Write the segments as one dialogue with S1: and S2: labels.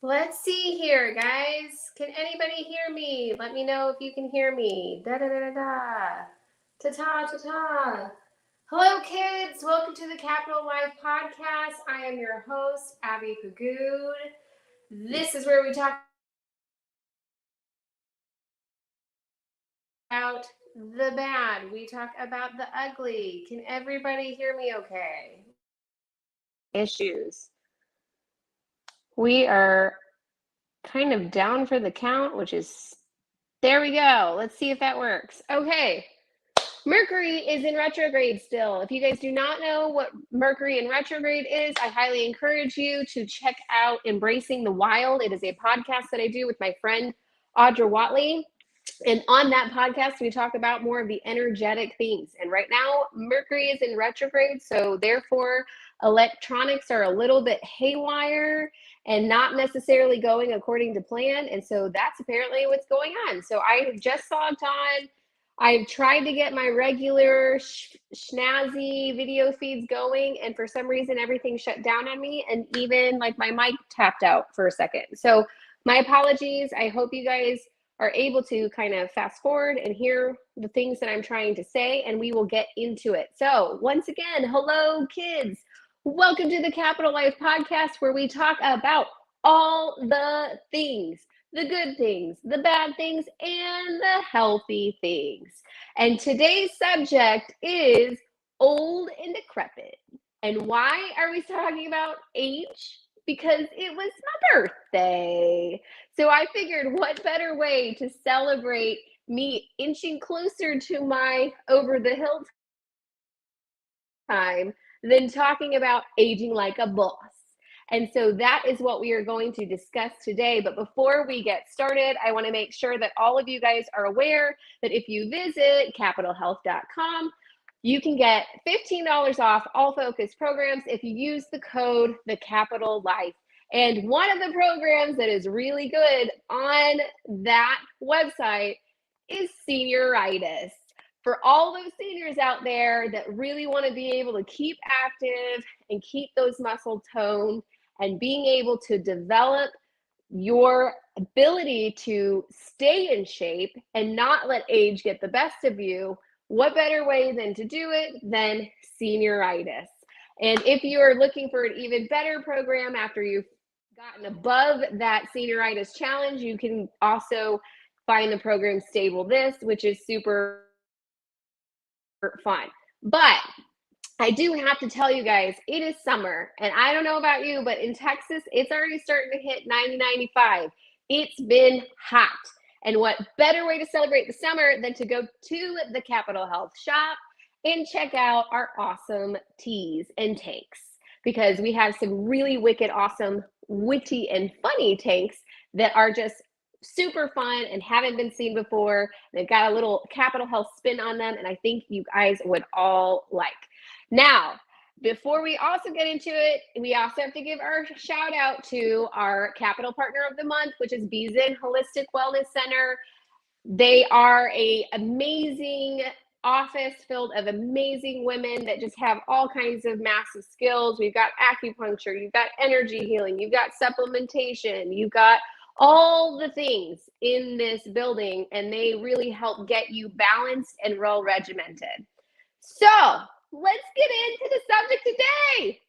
S1: Let's see here, guys. Can anybody hear me? Let me know if you can hear me. Da da da da da. Ta ta ta ta. Hello, kids. Welcome to the Kapitol Life podcast. I am your host, Abby Pagud. This is where we talk about the bad. We talk about the ugly. Can everybody hear me okay? Issues. We are kind of down for the count, which is, there we go. Let's see if that works. Okay. Mercury is in retrograde still. If you guys do not know what Mercury in retrograde is, I highly encourage you to check out Embracing the Wild. It is a podcast that I do with my friend Audra Watley. And on that podcast, we talk about more of the energetic things. And right now, Mercury is in retrograde. So therefore, electronics are a little bit haywire and not necessarily going according to plan. And so that's apparently what's going on. So I just logged on. I've tried to get my regular snazzy video feeds going. And for some reason, everything shut down on me. And even like my mic tapped out for a second. So my apologies. I hope you guys are able to kind of fast forward and hear the things that I'm trying to say, and we will get into it. So once again, hello kids. Welcome to the Kapitol Life podcast, where we talk about all the things, the good things, the bad things, and the healthy things. And today's subject is old and decrepit. And why are we talking about age? Because it was my birthday. So I figured what better way to celebrate me inching closer to my over the hill time than talking about aging like a boss. And so that is what we are going to discuss today. But before we get started, I want to make sure that all of you guys are aware that if you visit capitalhealth.com, you can get $15 off all focus programs if you use the code The Kapitol Life. And one of the programs that is really good on that website is senioritis. For all those seniors out there that really want to be able to keep active and keep those muscle toned and being able to develop your ability to stay in shape and not let age get the best of you, what better way than to do it than senioritis? And if you are looking for an even better program after you've gotten above that senioritis challenge, you can also find the program Stable This, which is super fun. But I do have to tell you guys, it is summer, and I don't know about you, but in Texas, it's already starting to hit 90, 95. It's been hot. And what better way to celebrate the summer than to go to the Kapitol Health shop and check out our awesome teas and tanks, because we have some really wicked, awesome, witty, and funny tanks that are just super fun and haven't been seen before. They've got a little Kapitol Health spin on them, and I think you guys would all like. Now, before we also get into it, we also have to give our shout out to our Kapitol Partner of the Month, which is Beezen Holistic Wellness Center. They are an amazing office filled of amazing women that just have all kinds of massive skills. We've got acupuncture, you've got energy healing, you've got supplementation, you've got all the things in this building, and they really help get you balanced and well regimented. So let's get into the subject today.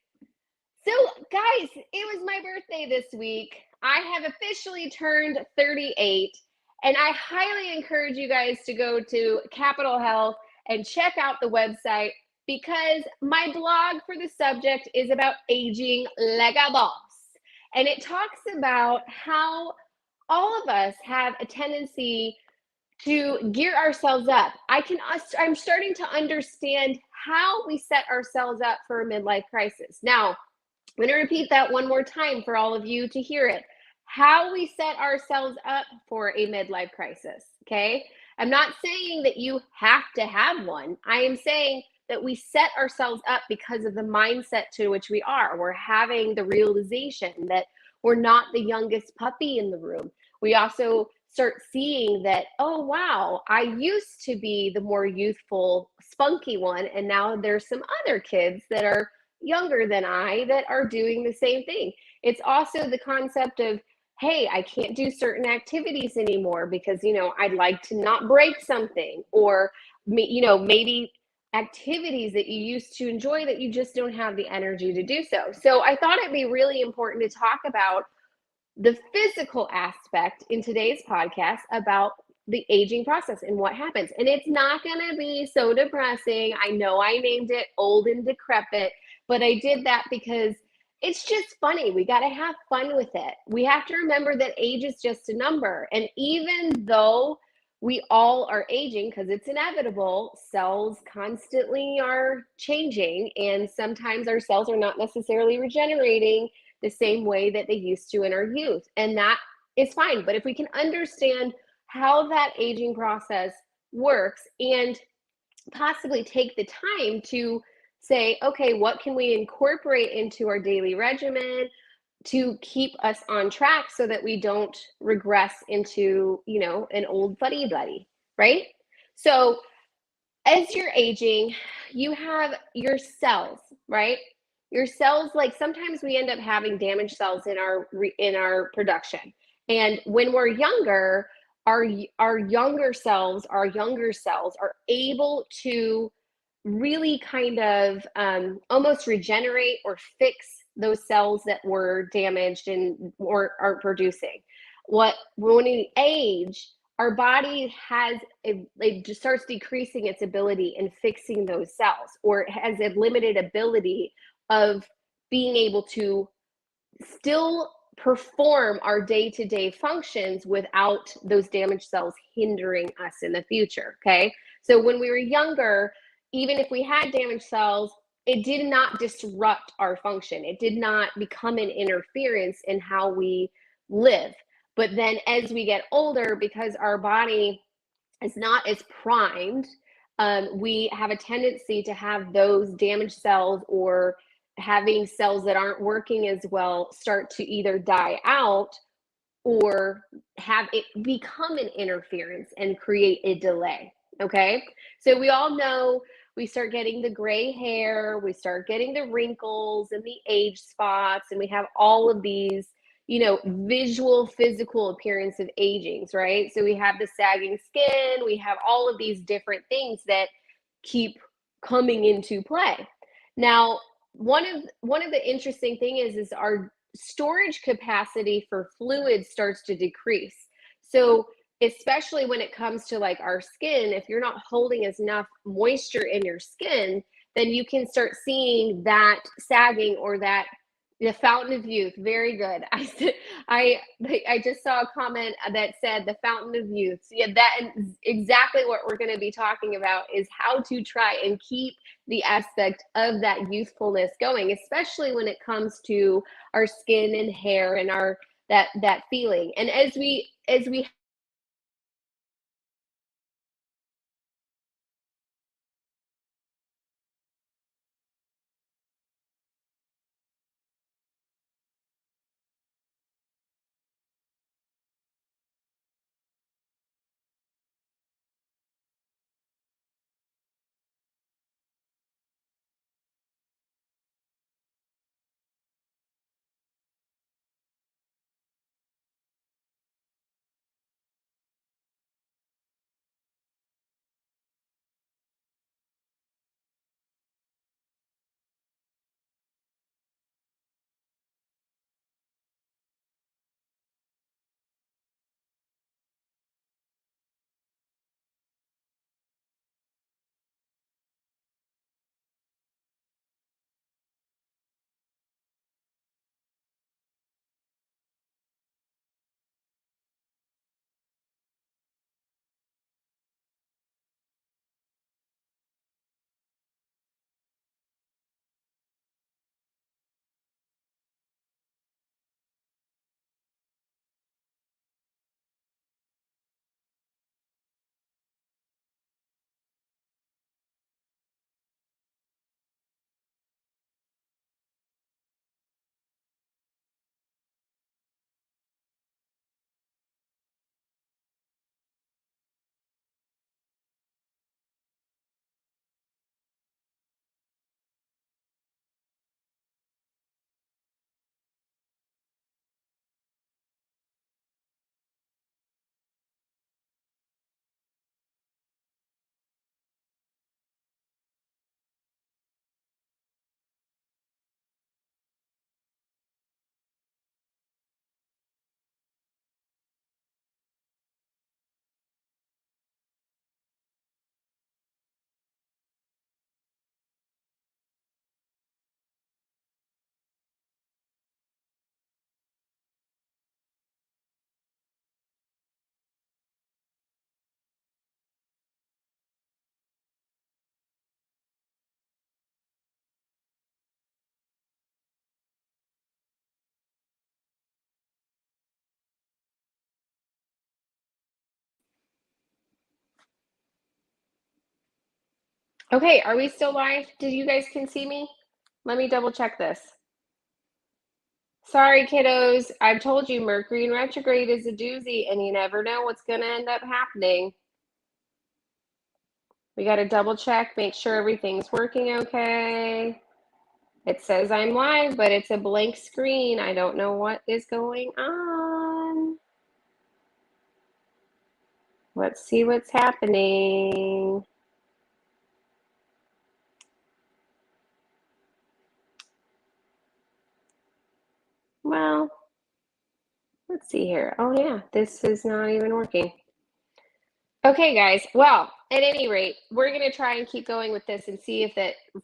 S1: So guys, it was my birthday this week. I have officially turned 38, and I highly encourage you guys to go to Kapitol Health and check out the website, because my blog for the subject is about aging like a boss. And it talks about how all of us have a tendency to gear ourselves up. I'm starting to understand how we set ourselves up for a midlife crisis. Now, I'm going to repeat that one more time for all of you to hear it. How we set ourselves up for a midlife crisis, okay? I'm not saying that you have to have one. I am saying that we set ourselves up because of the mindset to which we are. We're having the realization that we're not the youngest puppy in the room. We also start seeing that, oh, wow, I used to be the more youthful, spunky one, and now there's some other kids that are younger than I that are doing the same thing. It's also the concept of hey, I can't do certain activities anymore because, I'd like to not break something, or, maybe activities that you used to enjoy that you just don't have the energy to do so. So I thought it'd be really important to talk about the physical aspect in today's podcast about the aging process and what happens. And it's not going to be so depressing. I know I named it Old and Decrepit, but I did that because it's just funny. We got to have fun with it. We have to remember that age is just a number. And even though we all are aging, because it's inevitable, cells constantly are changing, and sometimes our cells are not necessarily regenerating the same way that they used to in our youth. And that is fine. But if we can understand how that aging process works and possibly take the time to say, okay, what can we incorporate into our daily regimen to keep us on track so that we don't regress into, an old buddy buddy, right? So as you're aging, you have your cells, right? Your cells, like sometimes we end up having damaged cells in our production. And when we're younger, our younger cells are able to really kind of almost regenerate or fix those cells that were damaged and or aren't producing. When we age, our body it just starts decreasing its ability in fixing those cells, or it has a limited ability of being able to still perform our day-to-day functions without those damaged cells hindering us in the future. Okay, so when we were younger, even if we had damaged cells, it did not disrupt our function. It did not become an interference in how we live. But then as we get older, because our body is not as primed, we have a tendency to have those damaged cells, or having cells that aren't working as well, start to either die out or have it become an interference and create a delay. Okay. So we all know we start getting the gray hair, we start getting the wrinkles and the age spots, and we have all of these, visual, physical appearance of agings, right? So we have the sagging skin, we have all of these different things that keep coming into play. Now, one of the interesting thing is our storage capacity for fluid starts to decrease. So especially when it comes to like our skin, if you're not holding as enough moisture in your skin, then you can start seeing that sagging, or that the fountain of youth. Very good. I just saw a comment that said the fountain of youth. So yeah, that is exactly what we're going to be talking about, is how to try and keep the aspect of that youthfulness going, especially when it comes to our skin and hair and our that feeling. And as we Okay, are we still live? Did you guys can see me? Let me double check this. Sorry, kiddos. I've told you Mercury in retrograde is a doozy, and you never know what's going to end up happening. We got to double check, make sure everything's working okay. It says I'm live, but it's a blank screen. I don't know what is going on. Let's see what's happening. Well, let's see here. Oh yeah, this is not even working. Okay, guys. Well, at any rate, we're going to try and keep going with this and see if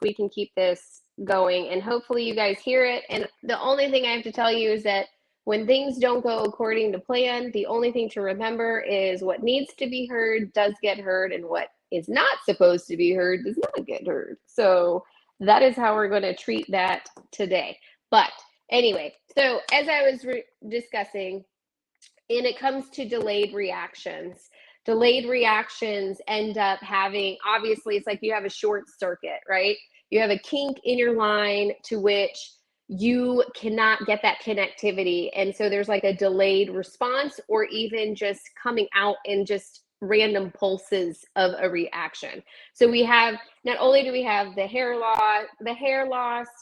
S1: we can keep this going, and hopefully you guys hear it. And the only thing I have to tell you is that when things don't go according to plan, the only thing to remember is what needs to be heard does get heard, and what is not supposed to be heard does not get heard. So that is how we're going to treat that today. But anyway, so as I was discussing, and it comes to delayed reactions end up having, obviously it's like you have a short circuit, right? You have a kink in your line to which you cannot get that connectivity, and so there's like a delayed response, or even just coming out in just random pulses of a reaction. So we have, not only do we have the hair loss,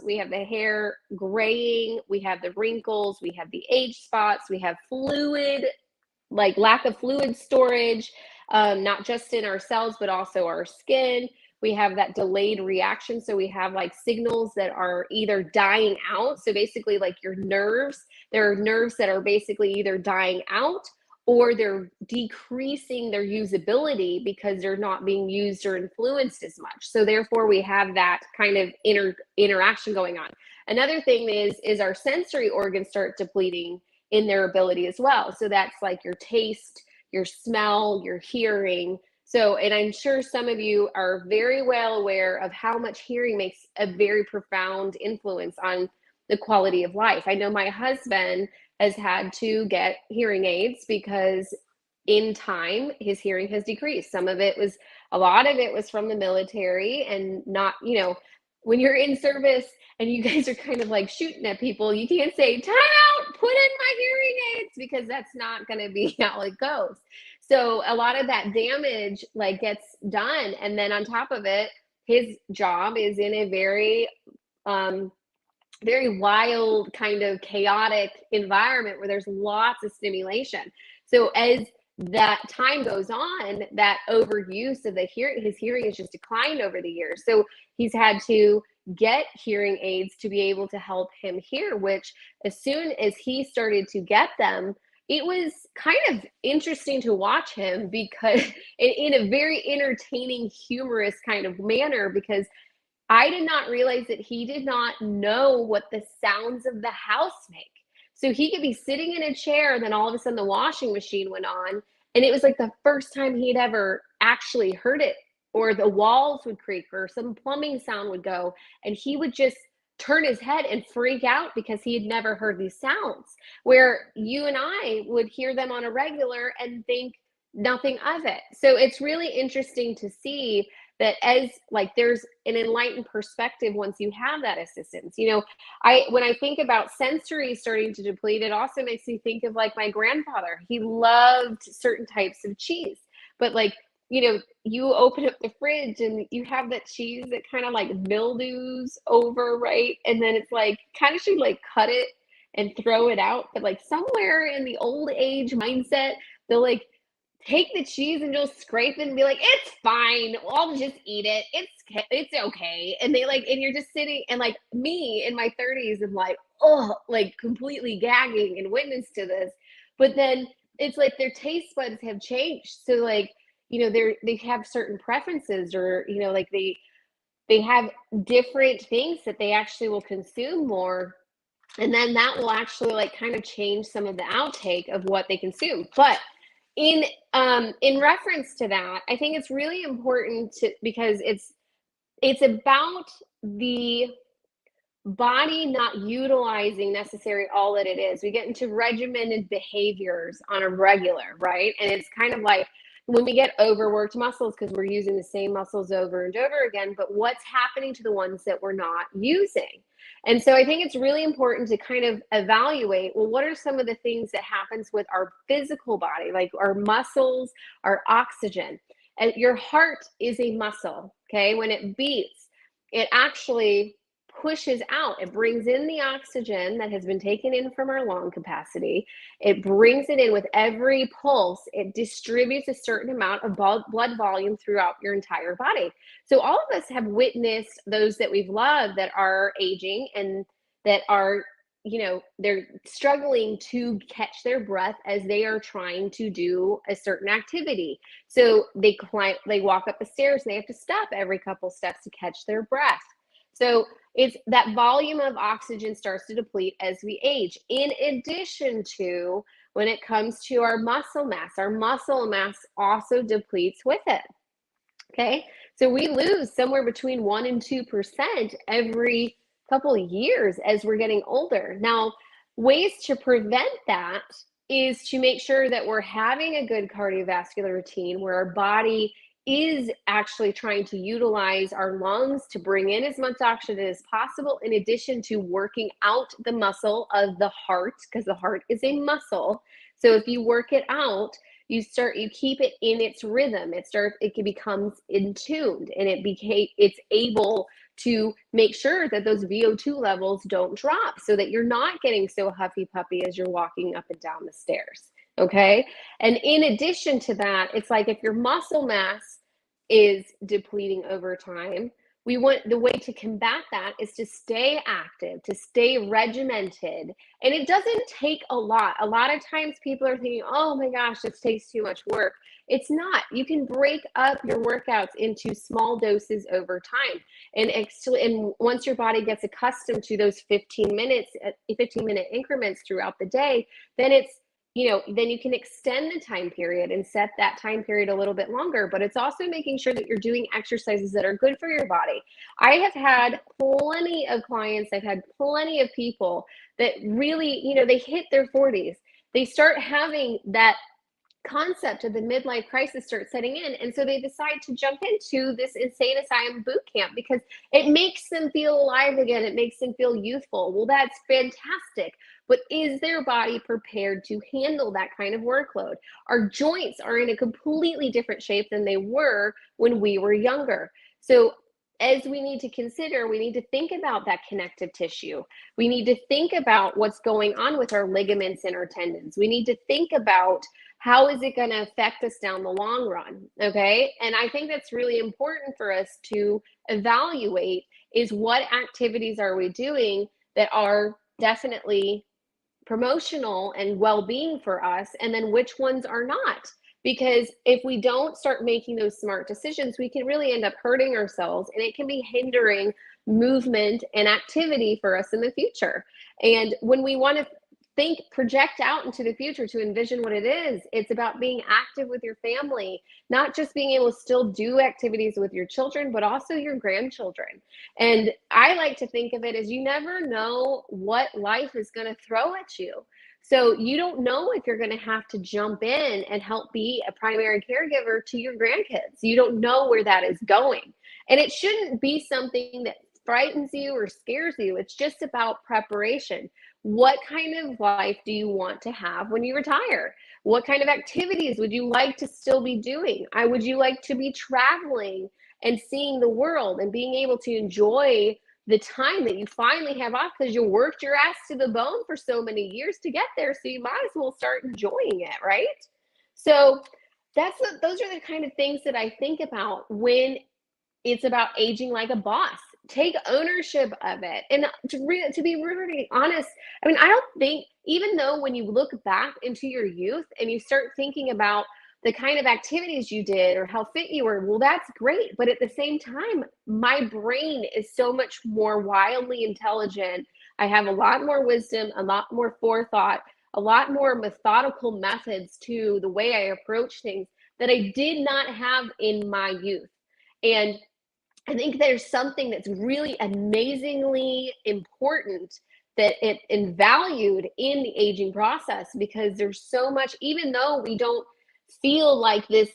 S1: we have the hair graying, we have the wrinkles, we have the age spots, we have fluid, like lack of fluid storage, not just in our cells, but also our skin. We have that delayed reaction. So we have like signals that are either dying out. So basically like your nerves, there are nerves that are basically either dying out, or they're decreasing their usability because they're not being used or influenced as much. So therefore we have that kind of interaction going on. Another thing is our sensory organs start depleting in their ability as well. So that's like your taste, your smell, your hearing. So, and I'm sure some of you are very well aware of how much hearing makes a very profound influence on the quality of life. I know my husband has had to get hearing aids because in time his hearing has decreased. A lot of it was from the military, and not, when you're in service and you guys are kind of like shooting at people, you can't say, time out, put in my hearing aids, because that's not going to be how it goes. So a lot of that damage like gets done. And then on top of it, his job is in a very, very wild, kind of chaotic environment where there's lots of stimulation. So as that time goes on, that overuse of his hearing has just declined over the years. So he's had to get hearing aids to be able to help him hear, which as soon as he started to get them, it was kind of interesting to watch him, because in a very entertaining, humorous kind of manner, because I did not realize that he did not know what the sounds of the house make. So he could be sitting in a chair, and then all of a sudden the washing machine went on, and it was like the first time he'd ever actually heard it, or the walls would creak, or some plumbing sound would go, and he would just turn his head and freak out because he had never heard these sounds, where you and I would hear them on a regular and think nothing of it. So it's really interesting to see that, as like there's an enlightened perspective once you have that assistance. When I think about sensory starting to deplete, it also makes me think of like my grandfather. He loved certain types of cheese, but like, you open up the fridge and you have that cheese that kind of like mildews over, right? And then it's like, kind of should like cut it and throw it out. But like somewhere in the old age mindset, they'll like take the cheese and just scrape it and be like, it's fine, I'll just eat it, it's okay. And and you're just sitting, and like me in my 30s, I'm like, oh, like completely gagging and witness to this. But then it's like their taste buds have changed. So like, they have certain preferences, or like they have different things that they actually will consume more, and then that will actually like kind of change some of the outtake of what they consume. But in reference to that, I think it's really important because it's about the body not utilizing necessarily all that it is. We get into regimented behaviors on a regular, right? And it's kind of like when we get overworked muscles because we're using the same muscles over and over again, but what's happening to the ones that we're not using? And so I think it's really important to kind of evaluate, well, what are some of the things that happens with our physical body, like our muscles, our oxygen? And your heart is a muscle, okay? When it beats, it actually pushes out, it brings in the oxygen that has been taken in from our lung capacity. It brings it in with every pulse. It distributes a certain amount of blood volume throughout your entire body. So all of us have witnessed those that we've loved that are aging and that are, they're struggling to catch their breath as they are trying to do a certain activity. So they walk up the stairs and they have to stop every couple steps to catch their breath. So it's that volume of oxygen starts to deplete as we age. In addition to, when it comes to our muscle mass also depletes with it. Okay, so we lose somewhere between 1 and 2% every couple of years as we're getting older. Now, ways to prevent that is to make sure that we're having a good cardiovascular routine where our body is actually trying to utilize our lungs to bring in as much oxygen as possible, in addition to working out the muscle of the heart, because the heart is a muscle. So if you work it out, you keep it in its rhythm. It becomes in tuned, and it's able to make sure that those VO2 levels don't drop, so that you're not getting so huffy puppy as you're walking up and down the stairs. Okay. And in addition to that, it's like if your muscle mass is depleting over time, the way to combat that is to stay active, to stay regimented. And it doesn't take a lot. A lot of times people are thinking, oh my gosh, this takes too much work. It's not. You can break up your workouts into small doses over time. And once your body gets accustomed to those 15-minute increments throughout the day, then then you can extend the time period and set that time period a little bit longer. But it's also making sure that you're doing exercises that are good for your body. I have had plenty of clients, I've had plenty of people that really, they hit their 40s. They start having that concept of the midlife crisis starts setting in. And so they decide to jump into this insane asylum boot camp because it makes them feel alive again. It makes them feel youthful. Well, that's fantastic. But is their body prepared to handle that kind of workload? Our joints are in a completely different shape than they were when we were younger. So as we need to consider, we need to think about that connective tissue. We need to think about what's going on with our ligaments and our tendons. We need to think about how is it going to affect us down the long run, okay? And I think that's really important for us to evaluate is what activities are we doing that are definitely promotional and well-being for us, and then which ones are not. Because if we don't start making those smart decisions, we can really end up hurting ourselves, and it can be hindering movement and activity for us in the future. And when we want to project out into the future to envision what it is, it's about being active with your family, not just being able to still do activities with your children, but also your grandchildren. And I like to think of it as you never know what life is going to throw at you. So you don't know if you're going to have to jump in and help be a primary caregiver to your grandkids. You don't know where that is going. And it shouldn't be something that frightens you or scares you. It's just about preparation. What kind of life do you want to have when you retire? What kind of activities would you like to still be doing? Would you like to be traveling and seeing the world and being able to enjoy the time that you finally have off because you worked your ass to the bone for so many years to get there, so you might as well start enjoying it, right? So those are the kind of things that I think about when it's about aging like a boss. Take ownership of it. And to be really honest, I mean, I don't think, even though when you look back into your youth and you start thinking about the kind of activities you did or how fit you were, well, that's great. But at the same time, my brain is so much more wildly intelligent. I have a lot more wisdom, a lot more forethought, a lot more methodical methods to the way I approach things that I did not have in my youth. And I think there's something that's really amazingly important and valued in the aging process, because there's so much, even though we don't feel like this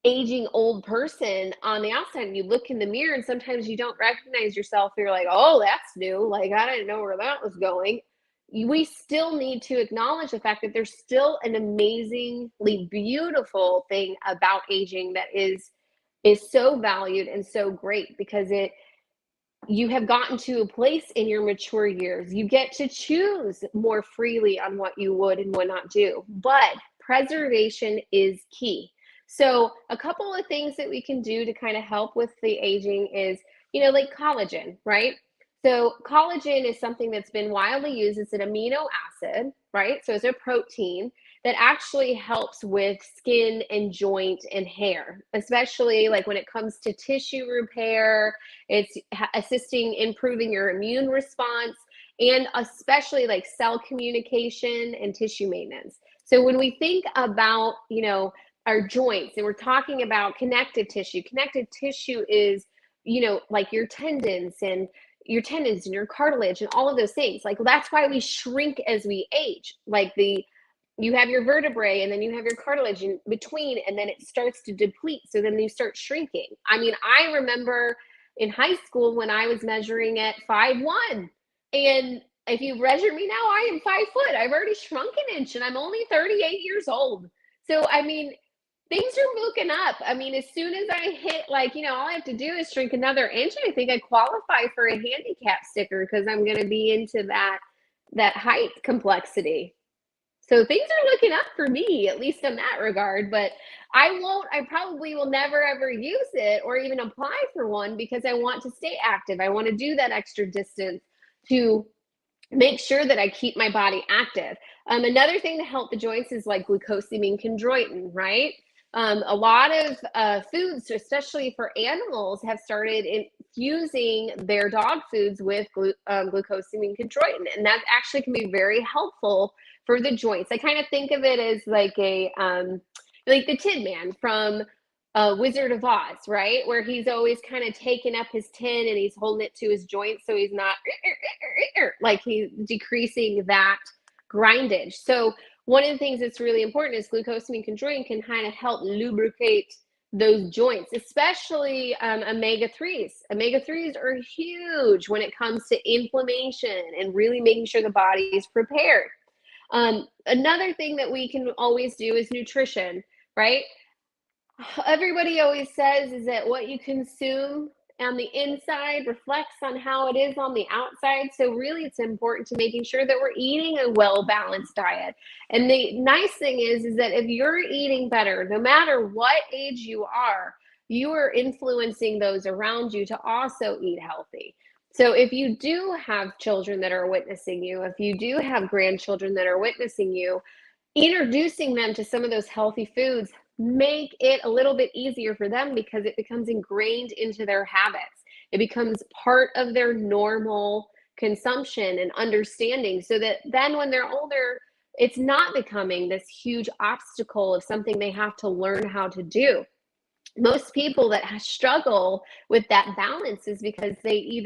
S1: aging old person on the outside, and you look in the mirror and sometimes you don't recognize yourself. You're like, oh, that's new. Like, I didn't know where that was going. We still need to acknowledge the fact that there's still an amazingly beautiful thing about aging that is so valued and so great, because you have gotten to a place in your mature years. You get to choose more freely on what you would and would not do, but preservation is key. So a couple of things that we can do to kind of help with the aging is, like collagen, right? So collagen is something that's been widely used. It's an amino acid, right? So it's a protein that actually helps with skin and joint and hair, especially like when it comes to tissue repair. It's assisting improving your immune response, and especially like cell communication and tissue maintenance. So when we think about, our joints, and we're talking about connective tissue is, like your tendons and your cartilage and all of those things. Like, that's why we shrink as we age. Like, you have your vertebrae, and then you have your cartilage in between, and then it starts to deplete. So then you start shrinking. I mean, I remember in high school when I was measuring at 5'1", and if you measure me now, I am 5 foot. I've already shrunk an inch, and I'm only 38 years old. So, I mean, things are looking up. I mean, as soon as I hit, like, all I have to do is shrink another inch, I think I qualify for a handicap sticker, because I'm going to be into that height complexity. So things are looking up for me, at least in that regard. But I probably will never ever use it or even apply for one, because I want to stay active. I want to do that extra distance to make sure that I keep my body active. Another thing to help the joints is like glucosamine chondroitin, right? A lot of foods, especially for animals, have started infusing their dog foods with glucosamine chondroitin, and that actually can be very helpful for the joints. I kind of think of it as like like the Tin Man from Wizard of Oz, right? Where he's always kind of taking up his tin and he's holding it to his joints, so he's not like he's decreasing that grindage. So one of the things that's really important is glucosamine chondroitin can kind of help lubricate those joints, especially omega-3s. Omega-3s are huge when it comes to inflammation and really making sure the body is prepared. Another thing that we can always do is nutrition, right? Everybody always says is that what you consume on the inside reflects on how it is on the outside. So really, it's important to making sure that we're eating a well-balanced diet. And the nice thing is that if you're eating better, no matter what age you are influencing those around you to also eat healthy. So if you do have children that are witnessing you, if you do have grandchildren that are witnessing you, introducing them to some of those healthy foods make it a little bit easier for them, because it becomes ingrained into their habits. It becomes part of their normal consumption and understanding, so that then when they're older, it's not becoming this huge obstacle of something they have to learn how to do. Most people that struggle with that balance is because they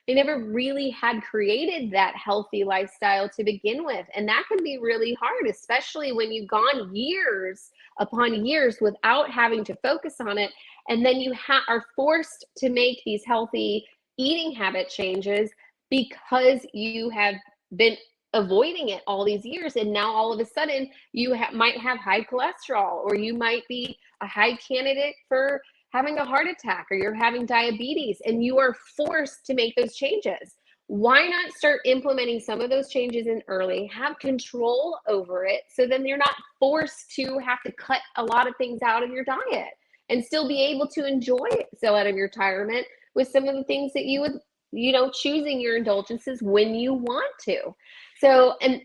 S1: never really had created that healthy lifestyle to begin with, and that can be really hard, especially when you've gone years upon years without having to focus on it, and then you are forced to make these healthy eating habit changes because you have been avoiding it all these years, and now all of a sudden you might have high cholesterol, or you might be a high candidate for having a heart attack, or you're having diabetes, and you are forced to make those changes. Why not start implementing some of those changes in early, have control over it, so then you're not forced to have to cut a lot of things out of your diet and still be able to enjoy it still out of your retirement with some of the things that you would, choosing your indulgences when you want to. So, and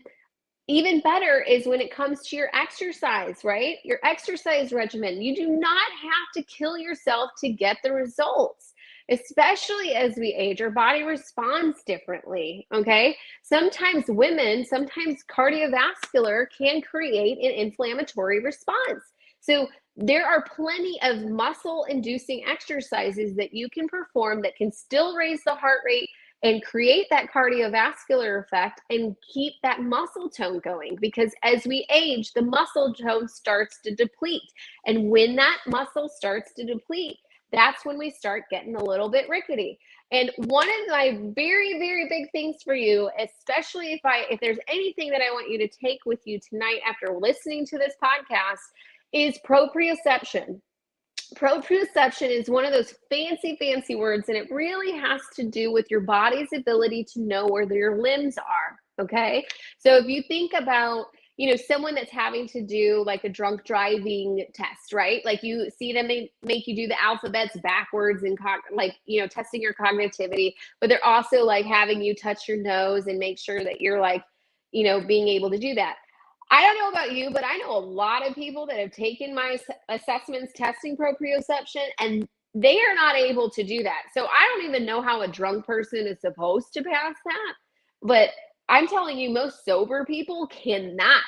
S1: even better is when it comes to your exercise, right? Your exercise regimen. You do not have to kill yourself to get the results, especially as we age. Our body responds differently, okay? Sometimes cardiovascular can create an inflammatory response. So there are plenty of muscle-inducing exercises that you can perform that can still raise the heart rate, and create that cardiovascular effect and keep that muscle tone going, because as we age, the muscle tone starts to deplete. And when that muscle starts to deplete, that's when we start getting a little bit rickety. And one of my very, very big things for you, especially if there's anything that I want you to take with you tonight after listening to this podcast, is proprioception. Proprioception is one of those fancy words, and it really has to do with your body's ability to know where your limbs are. Okay. So if you think about, someone that's having to do like a drunk driving test, right? Like you see them, they make you do the alphabets backwards and testing your cognitivity, but they're also like having you touch your nose and make sure that you're like, being able to do that. I don't know about you, but I know a lot of people that have taken my assessments testing proprioception, and they are not able to do that. So I don't even know how a drunk person is supposed to pass that. But I'm telling you, most sober people cannot.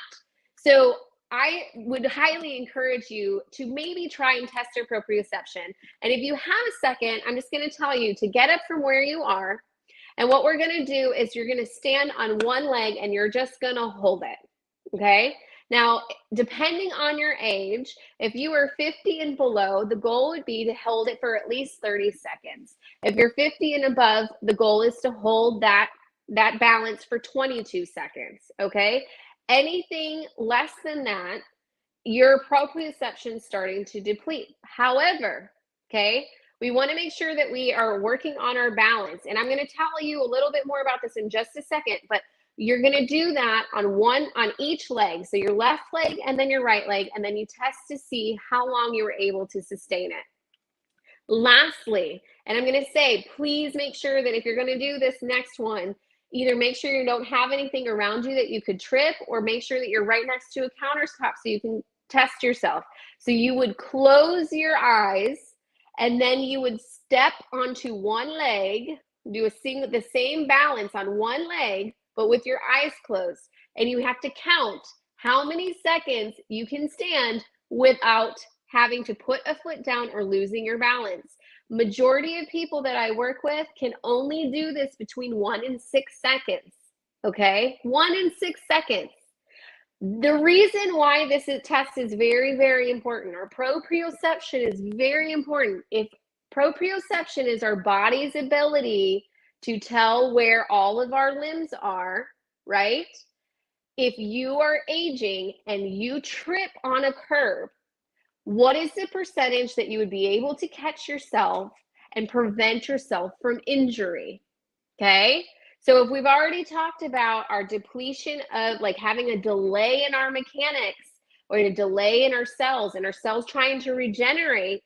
S1: So I would highly encourage you to maybe try and test your proprioception. And if you have a second, I'm just going to tell you to get up from where you are. And what we're going to do is you're going to stand on one leg and you're just going to hold it. Okay. Now, depending on your age, if you are 50 and below, the goal would be to hold it for at least 30 seconds. If you're 50 and above, the goal is to hold that balance for 22 seconds. Okay. Anything less than that, your proprioception is starting to deplete. However, okay, we want to make sure that we are working on our balance. And I'm going to tell you a little bit more about this in just a second, but you're going to do that on each leg. So your left leg and then your right leg, and then you test to see how long you were able to sustain it. Lastly, and I'm going to say, please make sure that if you're going to do this next one, either make sure you don't have anything around you that you could trip, or make sure that you're right next to a countertop so you can test yourself. So you would close your eyes, and then you would step onto one leg, do the same balance on one leg, but with your eyes closed. And you have to count how many seconds you can stand without having to put a foot down or losing your balance. Majority of people that I work with can only do this between 1 and 6 seconds. Okay? 1 and 6 seconds. The reason why this test is very, very important, or proprioception is very important. If proprioception is our body's ability to tell where all of our limbs are, right? If you are aging and you trip on a curb, what is the percentage that you would be able to catch yourself and prevent yourself from injury? Okay. So if we've already talked about our depletion of like having a delay in our mechanics, or a delay in our cells, and our cells trying to regenerate,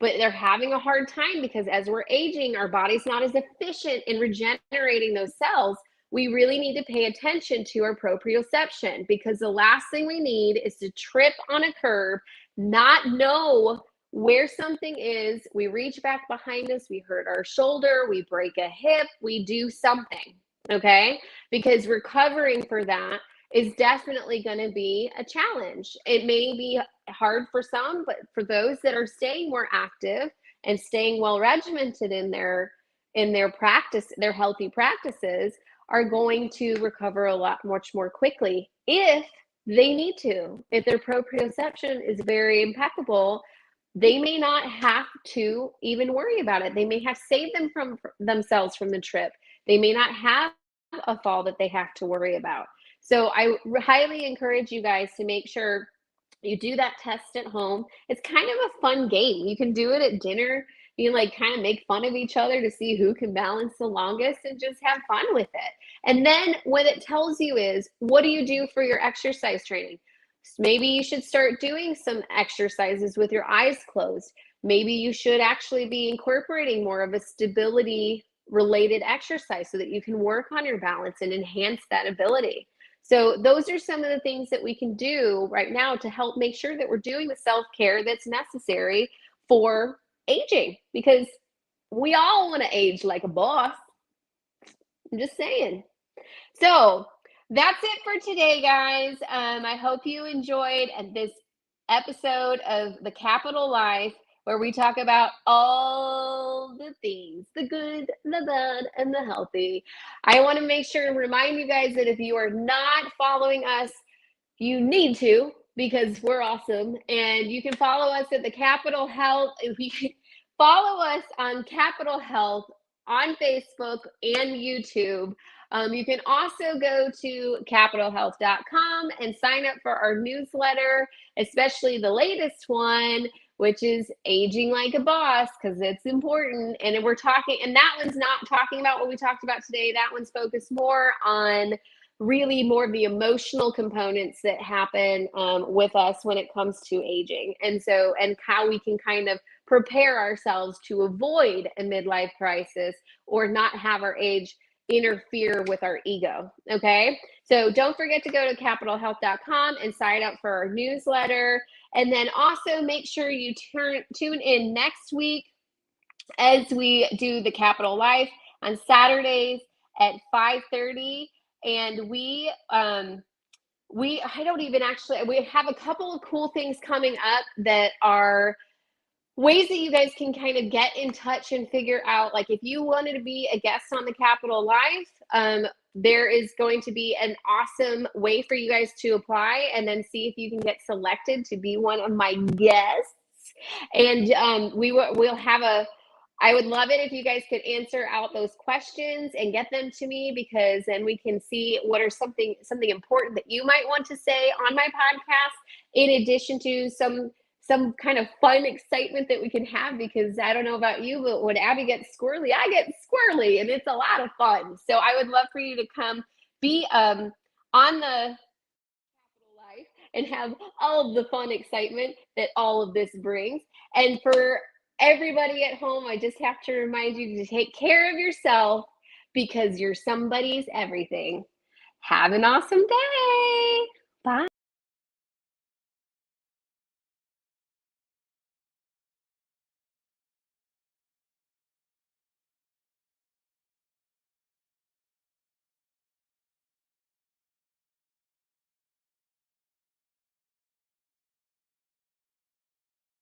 S1: but they're having a hard time because as we're aging, our body's not as efficient in regenerating those cells. We really need to pay attention to our proprioception, because the last thing we need is to trip on a curb, not know where something is. We reach back behind us, we hurt our shoulder, we break a hip, we do something, okay? Because recovering for that is definitely going to be a challenge. It may be hard for some, but for those that are staying more active and staying well regimented in their practice, their healthy practices, are going to recover a lot much more quickly if they need to. If their proprioception is very impeccable, they may not have to even worry about it. They may have saved themselves from the trip. They may not have a fall that they have to worry about. So I highly encourage you guys to make sure you do that test at home. It's kind of a fun game. You can do it at dinner. You can like kind of make fun of each other to see who can balance the longest and just have fun with it. And then what it tells you is, what do you do for your exercise training? Maybe you should start doing some exercises with your eyes closed. Maybe you should actually be incorporating more of a stability related exercise so that you can work on your balance and enhance that ability. So those are some of the things that we can do right now to help make sure that we're doing the self-care that's necessary for aging, because we all want to age like a boss. I'm just saying. So that's it for today, guys. I hope you enjoyed this episode of the Kapitol Life. where we talk about all the things, the good, the bad, and the healthy. I want to make sure and remind you guys that if you are not following us, you need to, because we're awesome. And you can follow us at the Capitol Health. If you can follow us on Capitol Health on Facebook and YouTube. You can also go to capitolhealth.com and sign up for our newsletter, especially the latest one, which is Aging Like a Boss, because it's important. And we're talking, and that one's not talking about what we talked about today. That one's focused more on really more of the emotional components that happen with us when it comes to aging. And how we can kind of prepare ourselves to avoid a midlife crisis or not have our age interfere with our ego. Okay. So don't forget to go to capitolhealth.com and sign up for our newsletter. And then also make sure you tune in next week as we do the Kapitol Life on Saturdays at 5:30. And we have a couple of cool things coming up that are ways that you guys can kind of get in touch and figure out, like, if you wanted to be a guest on the Kapitol Life, there is going to be an awesome way for you guys to apply and then see if you can get selected to be one of my guests. And we'll have I would love it if you guys could answer out those questions and get them to me, because then we can see what are something important that you might want to say on my podcast, in addition to some kind of fun excitement that we can have, because I don't know about you, but when Abby gets squirrely, I get squirrely, and it's a lot of fun. So I would love for you to come be on the Life and have all of the fun excitement that all of this brings. And for everybody at home, I just have to remind you to take care of yourself, because you're somebody's everything. Have an awesome day.